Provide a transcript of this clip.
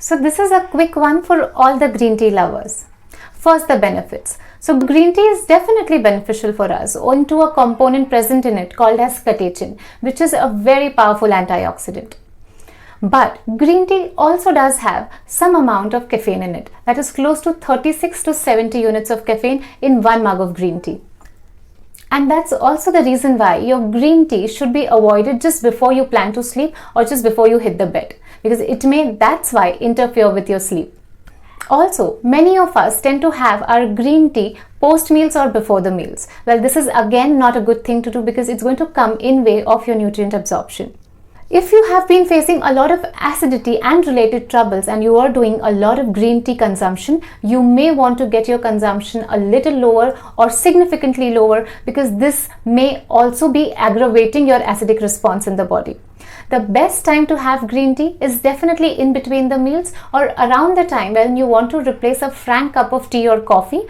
So this is a quick one for all the green tea lovers. First, the benefits. So green tea is definitely beneficial for us owing to a component present in it called as catechin, which is a very powerful antioxidant. But green tea also does have some amount of caffeine in it, that is close to 36 to 70 units of caffeine in 1 mug of green tea. And that's also the reason why your green tea should be avoided just before you plan to sleep or just before you hit the bed, because it may, that's why, interfere with your sleep. Also, many of us tend to have our green tea post meals or before the meals. Well, this is again not a good thing to do because it's going to come in way of your nutrient absorption. If you have been facing a lot of acidity and related troubles and you are doing a lot of green tea consumption, you may want to get your consumption a little lower or significantly lower, because this may also be aggravating your acidic response in the body. The best time to have green tea is definitely in between the meals or around the time when you want to replace a frank cup of tea or coffee